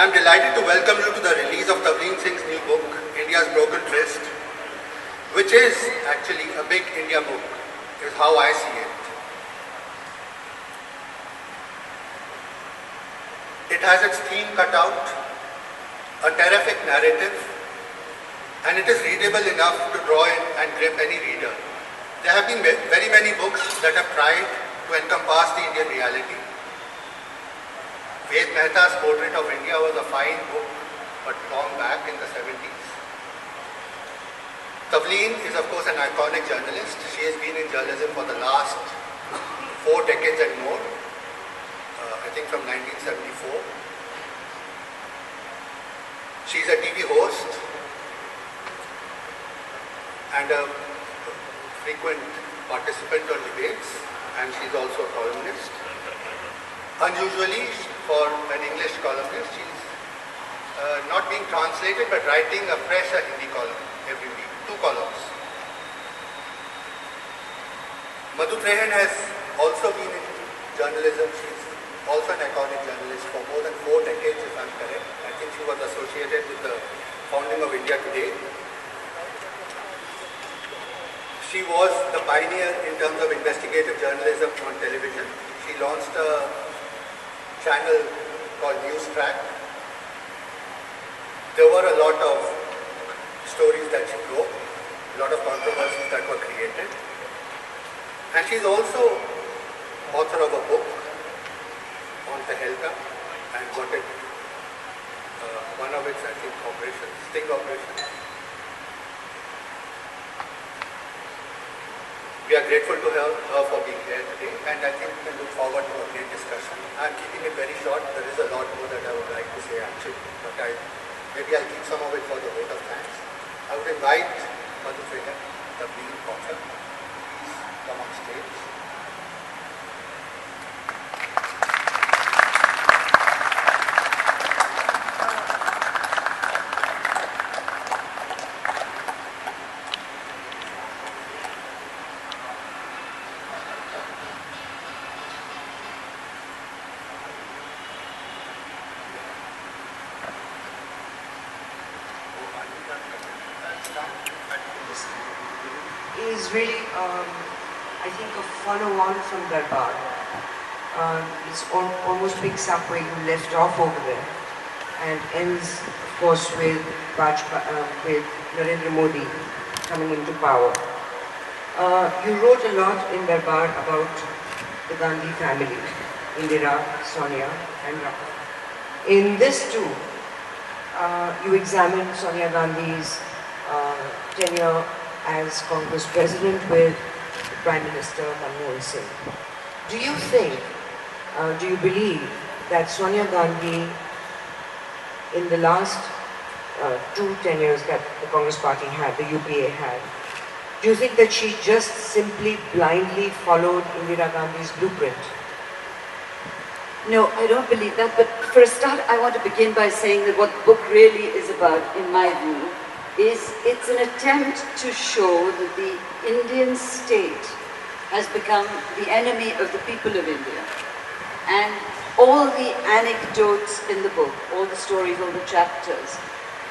I'm delighted to welcome you to the release of Tavleen Singh's new book, India's Broken Tryst, which is actually a big India book, is how I see it. It has its theme cut out, a terrific narrative, and it is readable enough to draw in and grip any reader. There have been very many books that have tried to encompass the Indian reality. Ved Mehta's Portrait of India was a fine book, but long back in the 70s. Tavleen is of course an iconic journalist. She has been in journalism for the last 4 decades and more, I think from 1974. She's a TV host and a frequent participant on debates, and she's also a columnist. Unusually, for an English columnist, she's not being translated but writing a fresh Hindi column every week, 2 columns. Madhu Trehan has also been in journalism. She's also an iconic journalist for more than 4 decades, if I'm correct. I think she was associated with the founding of India Today. She was the pioneer in terms of investigative journalism on television. She launched a channel called News Track. There were a lot of stories that she broke, a lot of controversies that were created. And she's also author of a book on Tehelka and got it, one of its, I think, operations, sting operations. We are grateful to her for being here today, and I think we can look forward to a great discussion. I'm keeping it very short. There is a lot more that I would like to say actually, but maybe I'll keep some of it for the vote of thanks. I would invite Madhu Trehan, the lead author, please come on stage. Is really, I think, a follow-on from Darbar. It almost picks up where you left off over there and ends, of course, with Narendra Modi coming into power. You wrote a lot in Darbar about the Gandhi family, Indira, Sonia and Rahul. In this too, you examined Sonia Gandhi's tenure as Congress President with Prime Minister Manmohan Singh. Do you think, do you believe that Sonia Gandhi, in the last 2 tenures that the Congress Party had, the UPA had, do you think that she just simply blindly followed Indira Gandhi's blueprint? No, I don't believe that, but for a start I want to begin by saying that what the book really is about, in my view, is it's an attempt to show that the Indian state has become the enemy of the people of India. And all the anecdotes in the book, all the stories, all the chapters,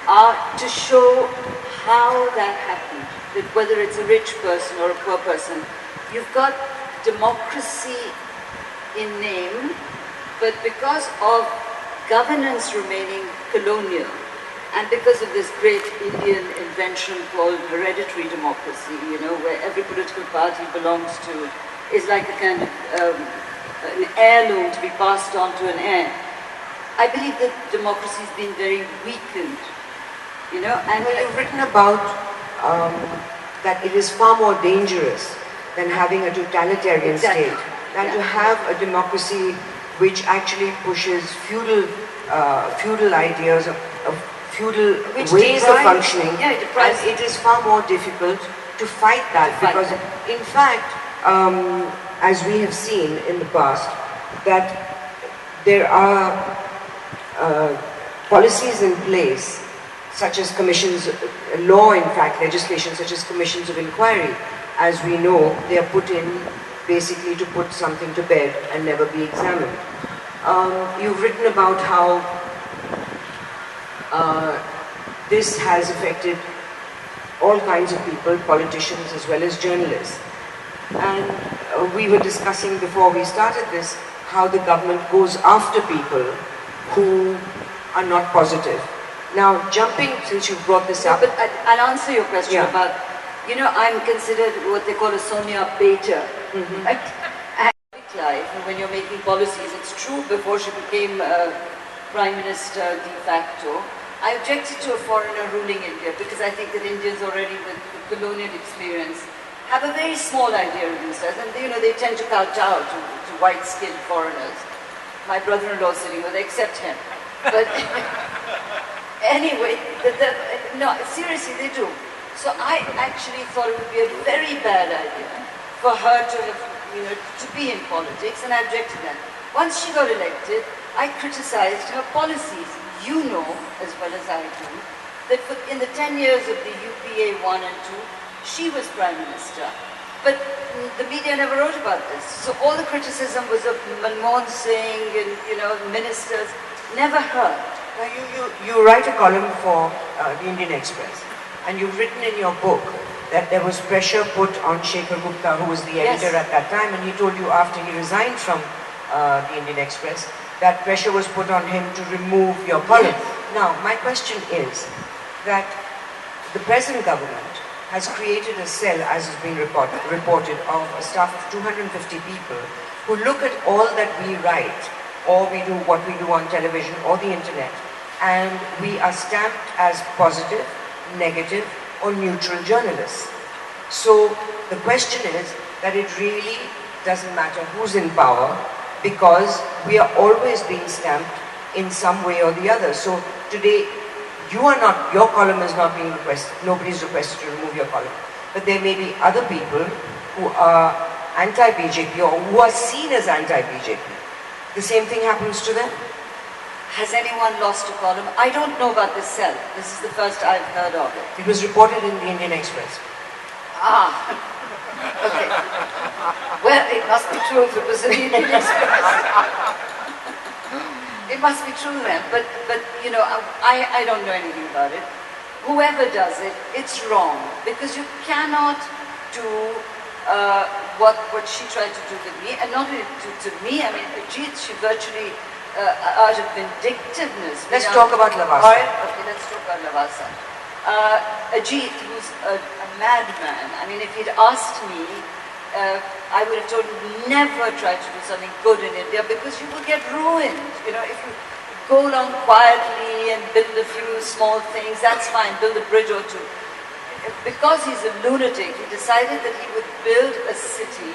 are to show how that happened. That whether it's a rich person or a poor person, you've got democracy in name, but because of governance remaining colonial, and because of this great Indian invention called hereditary democracy, you know, where every political party belongs to, is like a kind of an heirloom to be passed on to an heir. I believe that democracy has been very weakened, you know. And well, you've written about that it is far more dangerous than having a totalitarian state, than to have a democracy which actually pushes feudal ideas of feudal ways of functioning, and it is far more difficult to fight that because, in fact, as we have seen in the past, that there are policies in place, such as commissions, law in fact, legislation such as commissions of inquiry. As we know, they are put in basically to put something to bed and never be examined. You've written about how this has affected all kinds of people, politicians as well as journalists. And we were discussing before we started this, how the government goes after people who are not positive. Now, jumping, since you brought this up... But I'll answer your question about, I'm considered what they call a Sonia Bater. Right? And life, when you're making policies, it's true before she became Prime Minister de facto, I objected to a foreigner ruling India because I think that Indians already with colonial experience have a very small idea of themselves, and they tend to kowtow to white-skinned foreigners. My brother-in-law sitting with, except him. But anyway, no, seriously, they do. So I actually thought it would be a very bad idea for her to have, to be in politics, and I objected to that. Once she got elected, I criticized her policies. You know, as well as I do, that in the 10 years of the UPA 1 and 2, she was Prime Minister. But the media never wrote about this. So all the criticism was of Manmohan Singh and, ministers, never heard. Now you write a column for the Indian Express, and you've written in your book that there was pressure put on Shekhar Gupta, who was the editor at that time, and he told you after he resigned from the Indian Express, that pressure was put on him to remove your column. Now, my question is that the present government has created a cell, as has been reported, of a staff of 250 people who look at all that we write, or what we do on television or the internet, and we are stamped as positive, negative, or neutral journalists. So the question is that it really doesn't matter who's in power, because we are always being stamped in some way or the other. So today, your column is not being requested, nobody's requested to remove your column. But there may be other people who are anti-BJP or who are seen as anti-BJP. The same thing happens to them. Has anyone lost a column? I don't know about this cell. This is the first I've heard of it. It was reported in the Indian Express. Okay. Well, it must be true if it was in the Indian Express. It must be true then, but I don't know anything about it. Whoever does it, it's wrong, because you cannot do what she tried to do to me, and not only to me. I mean, Ajit, she virtually, out of vindictiveness. Let's talk about Lavasa. Okay, let's talk about Lavasa. Ajit, who's a madman. I mean, if he'd asked me, I would have told him never try to do something good in India, because you will get ruined. If you go along quietly and build a few small things, that's fine, build a bridge or two. Because he's a lunatic, he decided that he would build a city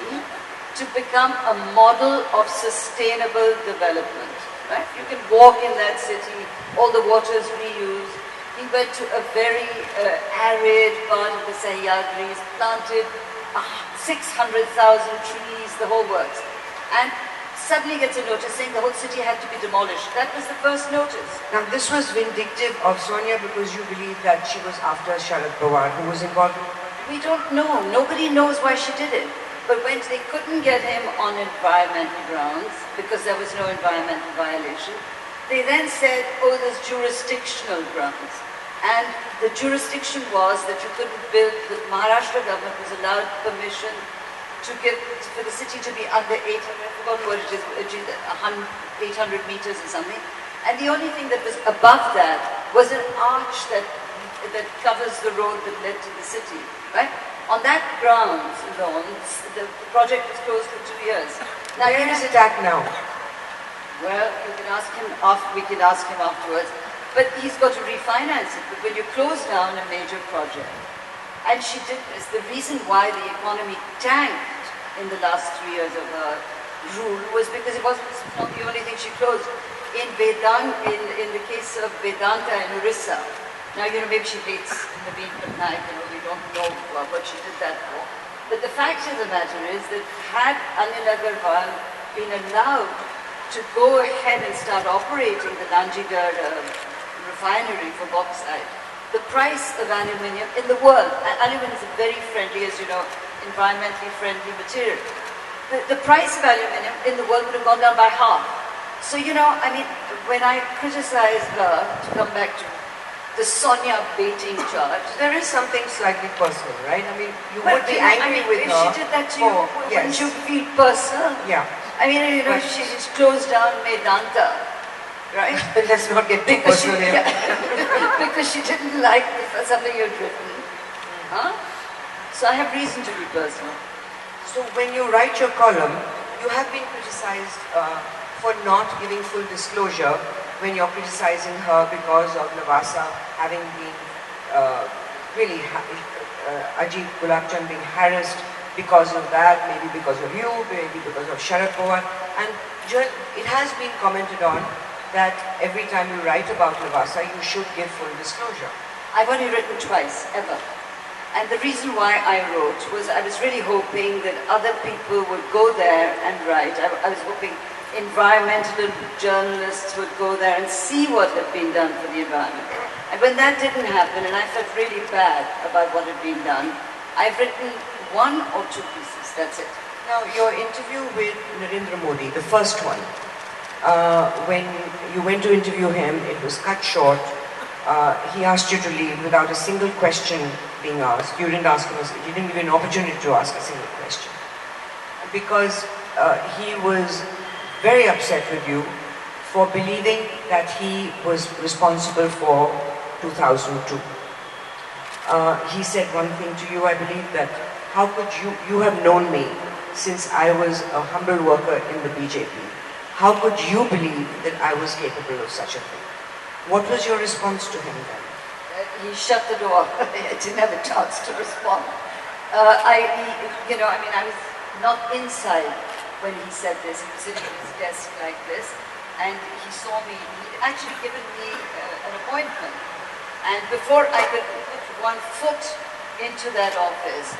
to become a model of sustainable development. Right? You can walk in that city, all the water is reused. He went to a very arid part of the Sahyadris, planted 600,000 trees, the whole works. And suddenly gets a notice saying the whole city had to be demolished. That was the first notice. Now this was vindictive of Sonia because you believe that she was after Sharad Pawar, who was involved in... We don't know. Nobody knows why she did it. But when they couldn't get him on environmental grounds, because there was no environmental violation, they then said, oh, there's jurisdictional grounds. And the jurisdiction was that you couldn't build, the Maharashtra government was allowed permission for the city to be under 800, I forgot what it is, 800 meters or something. And the only thing that was above that was an arch that covers the road that led to the city, right? On that grounds alone, the project was closed for 2 years. Now, where is it at now? Well, you can ask him we can ask him afterwards. But he's got to refinance it. But when you close down a major project, and she did this, the reason why the economy tanked in the last 3 years of her rule was because it wasn't not the only thing she closed. In the case of Vedanta and Orissa, now, maybe she hates Naveen Patnaik, we don't know what she did that for. But the fact of the matter is that had Anil Agarwal been allowed to go ahead and start operating the Nanjigad refinery for bauxite, the price of aluminium in the world, aluminium is a very friendly, as you know, environmentally friendly material. The price of aluminium in the world would have gone down by half. So, when I criticize her, to come back to the Sonia baiting charge. There is something slightly personal, right? I mean, you Well, would be I angry mean, with if her. she did that to you, wouldn't yes. you feel personal? Yeah. I mean, you know, But- she just closed down Medanta, right? Let's not get too Because she, personal here. because she didn't like something you'd written. Huh? So I have reason to be personal. So when you write your column, you have been criticized for not giving full disclosure when you're criticizing her because of Lavasa having been Ajit Gulabchand being harassed because of that, maybe because of you, maybe because of Sharad Pawar. And it has been commented on that every time you write about Lavasa, you should give full disclosure. I've only written twice, ever. And the reason why I wrote was I was really hoping that other people would go there and write. I was hoping environmental journalists would go there and see what had been done for the environment. And when that didn't happen, and I felt really bad about what had been done, I've written 1 or 2 pieces, that's it. Now, your interview with Narendra Modi, the first one, when you went to interview him, it was cut short. He asked you to leave without a single question being asked. You didn't ask him, you didn't give him an opportunity to ask a single question. Because he was very upset with you for believing that he was responsible for 2002. He said one thing to you, I believe, that how could you have known me since I was a humble worker in the BJP. How could you believe that I was capable of such a thing? What was your response to him then? He shut the door. I didn't have a chance to respond. I was not inside when he said this. He was sitting at his desk like this, and he saw me. He'd actually given me an appointment. And before I could put one foot into that office,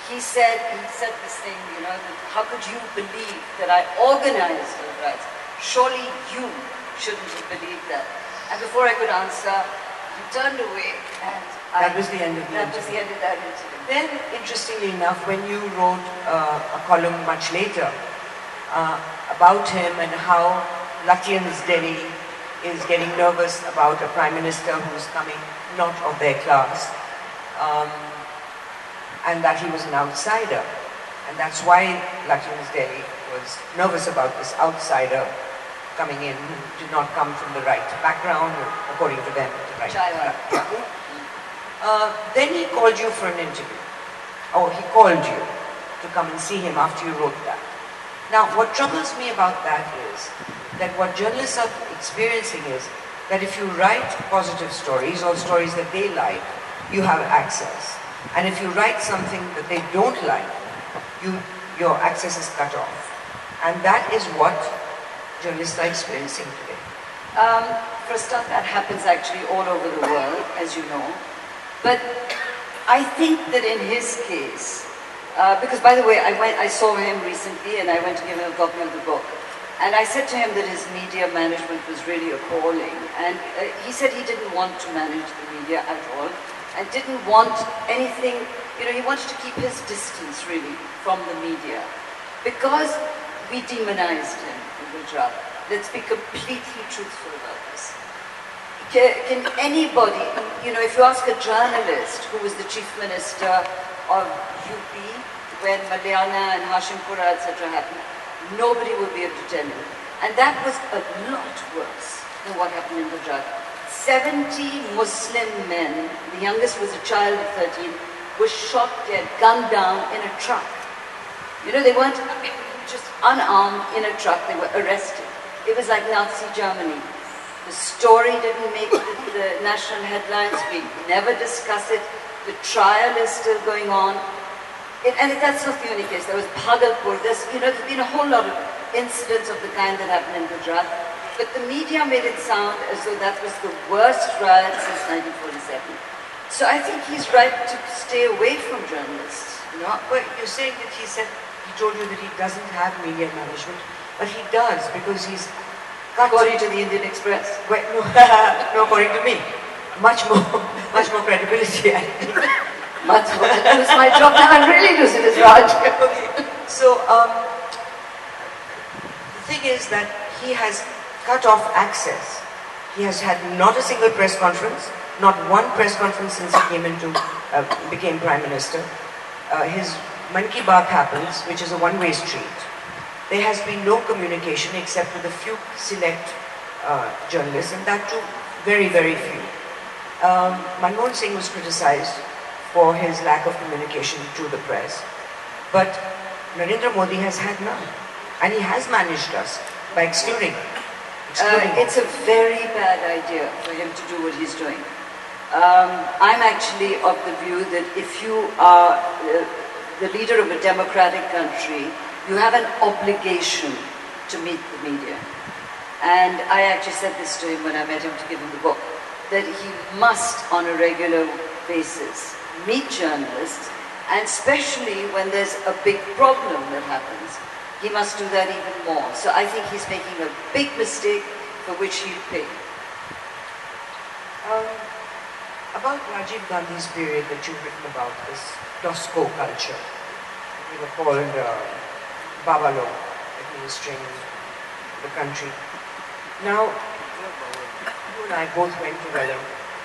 he said this thing, that how could you believe that I organized the riots? Surely you shouldn't have believed that. And before I could answer, he turned away, and That was the end of the that was the interview. end of that incident. Then, interestingly enough, when you wrote a column much later about him and how Lutyens Delhi is getting nervous about a prime minister who's coming not of their class, and that he was an outsider. And that's why Lutyens Delhi was nervous about this outsider coming in who did not come from the right background, or according to them, the right China. background. Then he called you for an interview. Or he called you to come and see him after you wrote that. Now, what troubles me about that is that what journalists are experiencing is that if you write positive stories or stories that they like, you have access. And if you write something that they don't like, your access is cut off. And that is what journalists are experiencing today. For a start, that happens actually all over the world, as you know. But I think that in his case, because by the way, I saw him recently and I went to give him a copy of the book. And I said to him that his media management was really appalling. And he said he didn't want to manage the media at all and didn't want anything, he wanted to keep his distance really from the media because we demonized him in Gujarat. Let's be completely truthful about this. Can anybody, if you ask a journalist who was the chief minister of UP when Malyana and Hashimpura, etc. happened, nobody would be able to tell you. And that was a lot worse than what happened in Gujarat. 70 Muslim men, the youngest was a child of 13, were shot dead, gunned down in a truck. They weren't just unarmed in a truck, they were arrested. It was like Nazi Germany. The story didn't make the national headlines, we never discuss it, the trial is still going on. And that's not the only case. There was Bhagalpur, there's been a whole lot of incidents of the kind that happened in Gujarat. But the media made it sound as though that was the worst riot since 1947. So I think he's right to stay away from journalists. But you're saying that he told you that he doesn't have media management, but he does because he's cut. According to the Indian Express. Well, no, according to me. Much more credibility, I think. Much more. That was my job. Now I'm really losing this, Raj. Okay. So, the thing is that he has cut off access. He has had not a single press conference. not one press conference since he became Prime Minister. His Man Ki Baat happens, which is a one-way street. There has been no communication except with a few select journalists, and that too, very, very few. Manmohan Singh was criticized for his lack of communication to the press, but Narendra Modi has had none, and he has managed us by excluding. It's a very bad idea for him to do what he's doing. I'm actually of the view that if you are the leader of a democratic country, you have an obligation to meet the media. And I actually said this to him when I met him to give him the book, that he must, on a regular basis, meet journalists, and especially when there's a big problem that happens, he must do that even more. So I think he's making a big mistake for which he'll pay. About Rajiv Gandhi's period that you've written about, this Tosco culture, we were called Babalo, administering the country. Now, you and I both went together.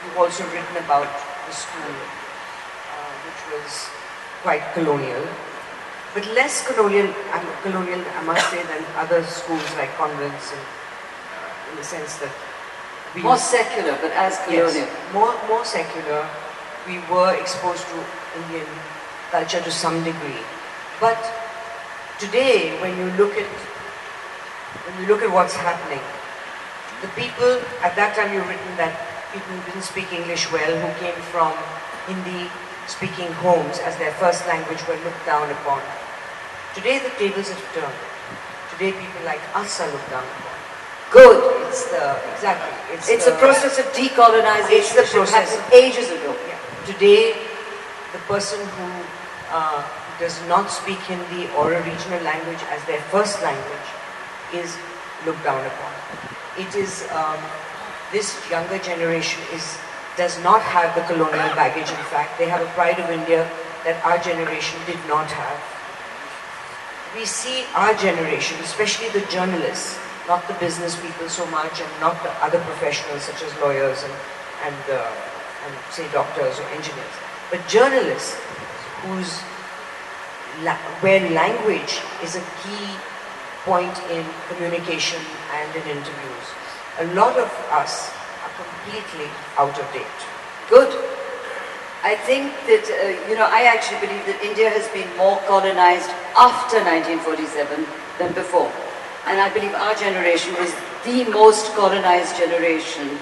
You've also written about the school, which was quite colonial, but less colonial, I must say, than other schools like convents, in the sense that more secular, but as colonial. Yes, more secular. We were exposed to Indian culture to some degree, but today, when you look at what's happening, the people at that time you've written that people who didn't speak English well, who came from Hindi-speaking homes as their first language, were looked down upon. Today the tables have turned. Today people like us are looked down upon. Good. It's a process of decolonization. It's the process. That happened ages ago. Yeah. Today, the person who does not speak Hindi or a regional language as their first language is looked down upon. It is this younger generation does not have the colonial baggage. In fact, they have a pride of India that our generation did not have. We see our generation, especially the journalists, not the business people so much, and not the other professionals such as lawyers and say doctors or engineers, but journalists where language is a key point in communication and in interviews. A lot of us are completely out of date. Good. I think that, I actually believe that India has been more colonized after 1947 than before. And I believe our generation was the most colonized generation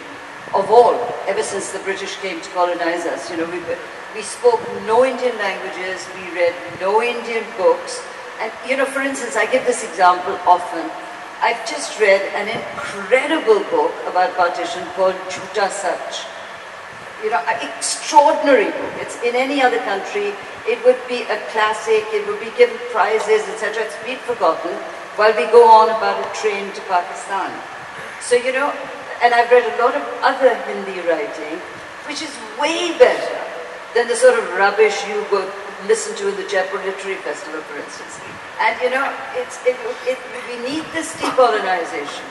of all, ever since the British came to colonize us. We spoke no Indian languages, we read no Indian books. And, for instance, I give this example often. I've just read an incredible book about partition called Jhuta Sach. An extraordinary book. It's in any other country, it would be a classic, it would be given prizes, etc. It's been forgotten while we go on about a train to Pakistan. So, and I've read a lot of other Hindi writing, which is way better than the sort of rubbish you would listen to in the Jaipur Literary Festival, for instance. And we need this decolonization.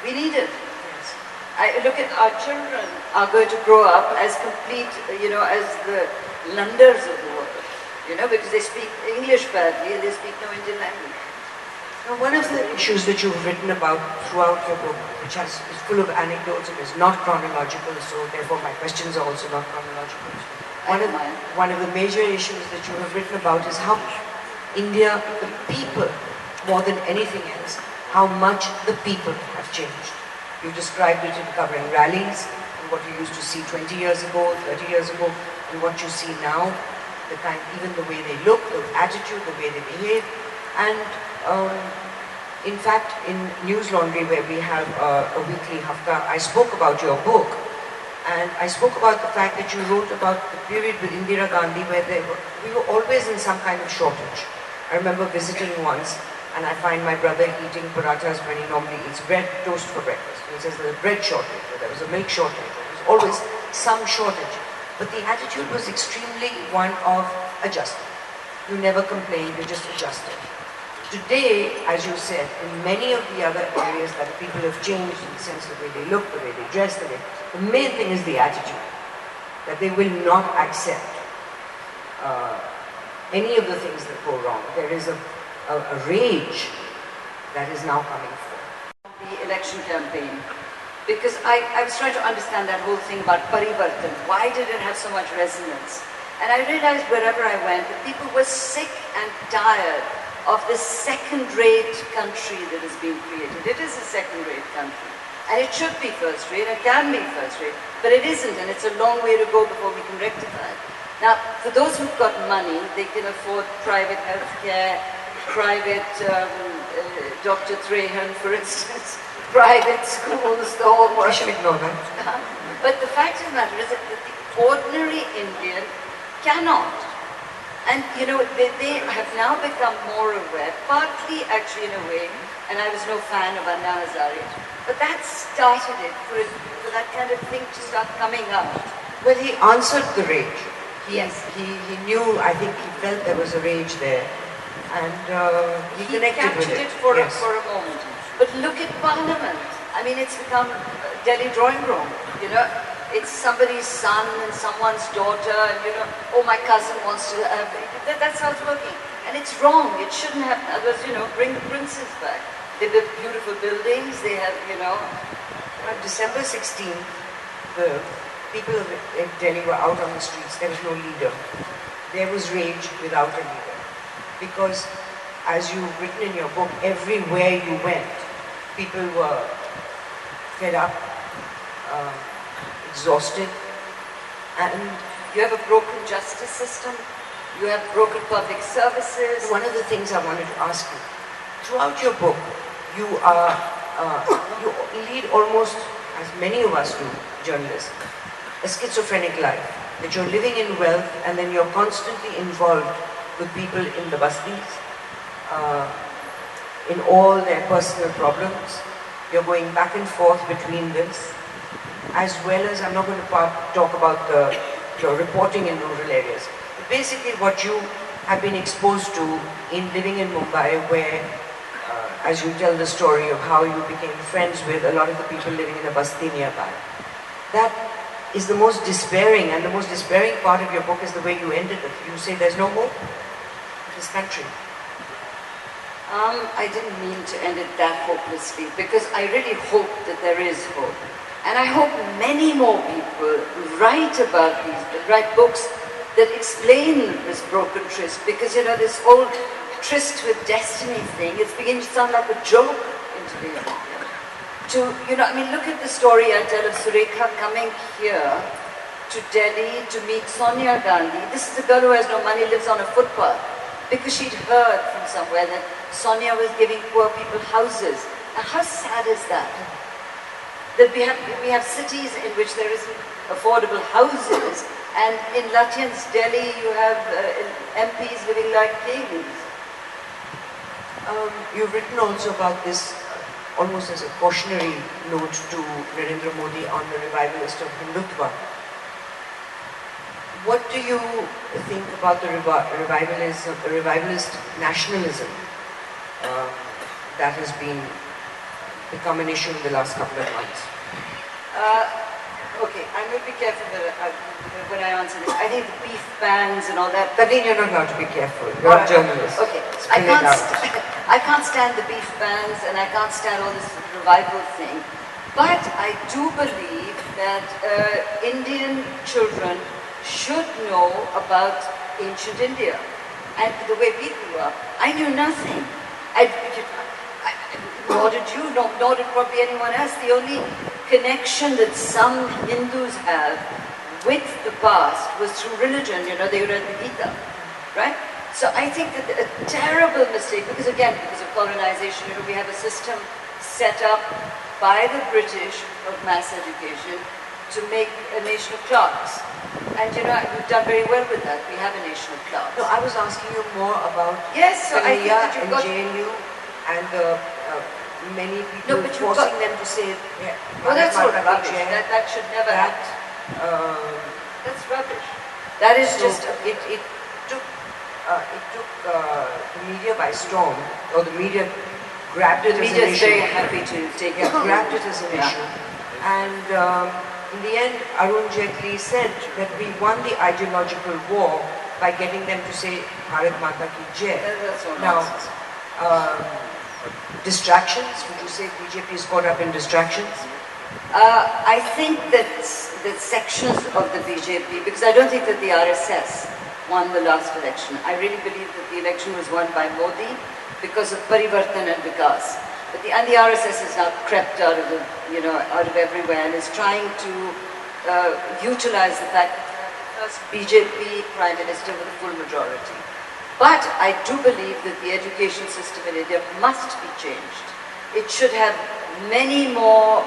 We need it. I look at our children are going to grow up as complete, as the Landers of the world, because they speak English badly and they speak no Indian language. Now, one of the issues that you've written about throughout your book, which is full of anecdotes and is not chronological, so therefore my questions are also not chronological. One of the major issues that you have written about is how India, the people, more than anything else, how much the people have changed. You described it in covering rallies, and what you used to see 20 years ago, 30 years ago, and what you see now, even the way they look, the attitude, the way they behave. And in fact, in News Laundry, where we have a weekly hafta, I spoke about your book, and I spoke about the fact that you wrote about the period with Indira Gandhi where we were always in some kind of shortage. I remember visiting once, and I find my brother eating parathas when he normally eats bread, toast for breakfast. He says there's a bread shortage, or there was a milk shortage, or there was always some shortage. But the attitude was extremely one of adjustment. You never complained, you just adjusted. Today, as you said, in many of the other areas that people have changed in the sense of the way they look, the way they dress, the main thing is the attitude. That they will not accept any of the things that go wrong. There is a rage that is now coming forth. The election campaign, because I was trying to understand that whole thing about parivartan. Why did it have so much resonance? And I realized wherever I went that people were sick and tired of this second-rate country that is being created. It is a second-rate country. And it should be first-rate, it can be first-rate, but it isn't, and it's a long way to go before we can rectify it. Now, for those who've got money, they can afford private healthcare, private Dr. Trehan, for instance, private schools, the whole I should ignore that. But the fact of the matter is that the ordinary Indian cannot. And you know, they have now become more aware, partly actually in a way, and I was no fan of Anna Hazare, but that started it for that kind of thing to start coming out. Well, he answered the rage. Yes. He knew, I think he felt there was a rage there, and he connected with captured it. it for Yes. a moment. But look at Parliament. I mean, it's become Delhi drawing room, you know. It's somebody's son and someone's daughter, and you know, oh, my cousin wants to have, that's how it's working. And it's wrong, it shouldn't have, others, you know, bring the princes back. They build beautiful buildings, they have, you know. On December 16th, the people in Delhi were out on the streets, there was no leader. There was rage without a leader. Because, as you've written in your book, everywhere you went, people were fed up, exhausted, and You have a broken justice system, you have broken public services. one of the things I wanted to ask you, throughout your book, you lead almost, as many of us do, journalists, a schizophrenic life. That you're living in wealth and then you're constantly involved with people in the bastis, in all their personal problems. You're going back and forth between this, as well as, I'm not going to talk about your reporting in rural areas. But basically what you have been exposed to in living in Mumbai, where, as you tell the story of how you became friends with a lot of the people living in a basti nearby. That is the most despairing, and the most despairing part of your book is the way you ended it. You say there's no hope for this country. I didn't mean to end it that hopelessly, because I really hope that there is hope. And I hope many more people write about write books that explain this broken tryst, because you know, this whole tryst with destiny thing, it's beginning to sound like a joke into the you know, I mean, look at the story I tell of Surekha coming here to Delhi to meet Sonia Gandhi. This is a girl who has no money, lives on a footpath, because she'd heard from somewhere that Sonia was giving poor people houses. Now, how sad is that? That we have cities in which there isn't affordable houses, and in Lutyens, Delhi, you have MPs living like kings. You've written also about this almost as a cautionary note to Narendra Modi on the revivalist of Hindutva. What do you think about the revivalist nationalism that has become an issue in the last couple of months? Okay, I'm going to be careful when I answer this. I think the beef bans and all that. But then you're not allowed to be careful. You're a journalist. Okay, Spill it out. I can't stand the beef bans and I can't stand all this revival thing. But I do believe that Indian children should know about ancient India. And the way we grew up, I knew nothing. Nor did you, nor did probably anyone else. The only connection that some Hindus have with the past was through religion. You know, they read the Gita, right? So I think that a terrible mistake, because again, because of colonization, you know, we have a system set up by the British of mass education to make a nation of clerks. And you know, we've done very well with that. We have a nation of clerks. No, I was asking you more about Yes, so I think that you've and got... JNU and many people but you've forcing got- them to say, Well, that's all Mahatma rubbish. Gandhi, That should never that, happen. That's rubbish. That is so just... it took it took the media by storm, or the media grabbed it The as media an is issue. very happy to take it. Grabbed it as an Yeah. issue. And in the end, Arun Jaitley said that we won the ideological war by getting them to say Bharat Mata Ki Jai. That's all Now, nonsense. distractions, would you say BJP is caught up in distractions? I think that sections of the BJP, because I don't think that the RSS won the last election. I really believe that the election was won by Modi because of Parivartan and Vikas. But the RSS has now crept out of the, out of everywhere and is trying to utilize the fact that the first BJP Prime Minister with a full majority. But I do believe that the education system in India must be changed. It should have many more,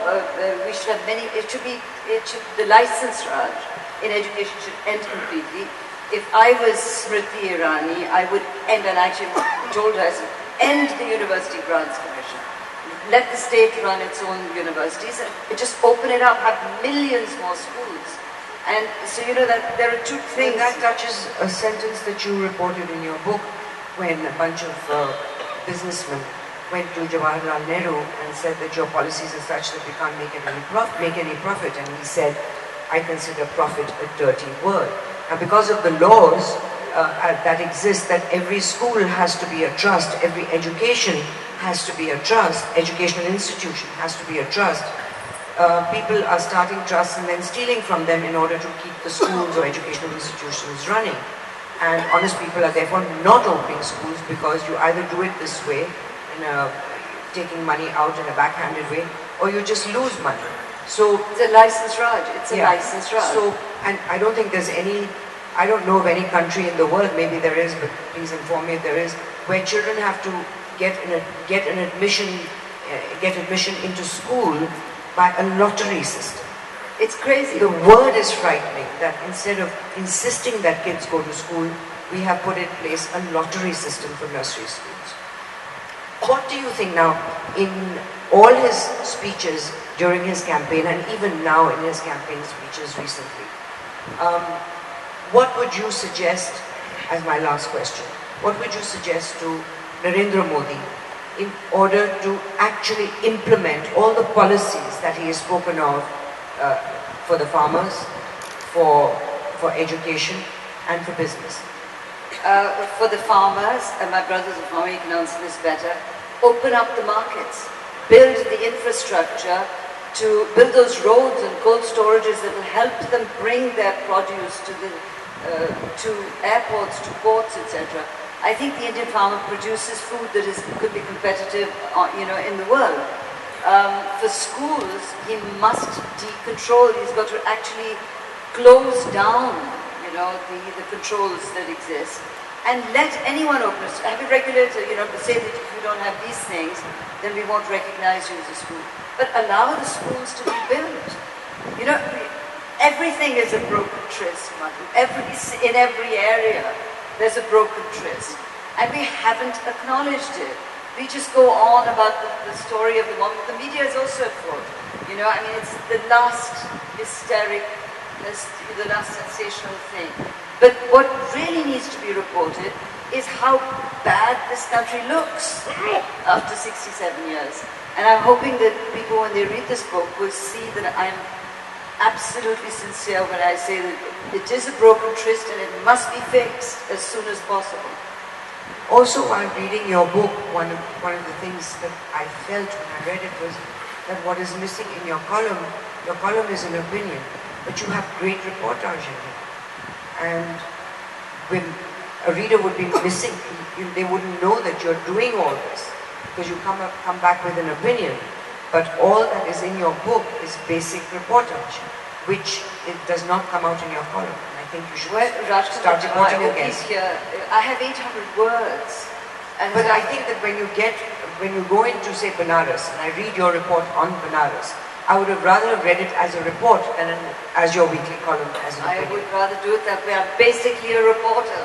we should have many, the license Raj in education should end completely. If I was Smriti Irani, I would end, and actually told her, I said, end the University Grants Commission. Let the state run its own universities and just open it up, have millions more schools. And so that there are two things. And that touches a sentence that you reported in your book when a bunch of businessmen went to Jawaharlal Nehru and said that your policies are such that we can't make any profit. And he said, I consider profit a dirty word. And because of the laws that exist, that every school has to be a trust, every education has to be a trust, educational institution has to be a trust, people are starting trusts and then stealing from them in order to keep the schools or educational institutions running. And honest people are therefore not opening schools because you either do it this way, taking money out in a backhanded way, or you just lose money. So it's a license Raj. It's a license Raj. So, and I don't think there's any, I don't know of any country in the world, maybe there is, but please inform me if there is, where children have to get admission into school by a lottery system. It's crazy. The word is frightening, that instead of insisting that kids go to school, we have put in place a lottery system for nursery schools. What do you think now, in all his speeches during his campaign, and even now in his campaign speeches recently, what would you suggest, as my last question, what would you suggest to Narendra Modi in order to actually implement all the policies that he has spoken of for the farmers, for education, and for business? For the farmers, and my brother's a farmer, he can answer this better, open up the markets, build the infrastructure, to build those roads and cold storages that will help them bring their produce to airports, to ports, etc. I think the Indian farmer produces food that could be competitive, in the world. For schools, he must decontrol. He's got to actually close down, the controls that exist, and let anyone open it. Have a regulator, to say that if you don't have these things, then we won't recognize you as a school. But allow the schools to be built. Everything is a broken tryst, Madhu. In every area, there's a broken tryst. And we haven't acknowledged it. We just go on about the story of the moment. The media is also at fault. It's the last hysteric, the last sensational thing. But what really needs to be reported is how bad this country looks after 67 years. And I'm hoping that people, when they read this book, will see that I'm absolutely sincere when I say that it is a broken tryst and it must be fixed as soon as possible. Also, while reading your book, one of the things that I felt when I read it was that what is missing in your column is an opinion, but you have great reportage in it. And when a reader would be missing, they wouldn't know that you're doing all this, because you come back with an opinion. But all that is in your book is basic reportage, which it does not come out in your column. And I think you should start reporting again. I have 800 words. But I think that when you go into, say, Banaras, and I read your report on Banaras, I would have rather read it as a report than as your weekly column as an opinion. I would rather do it that way. I'm basically a reporter.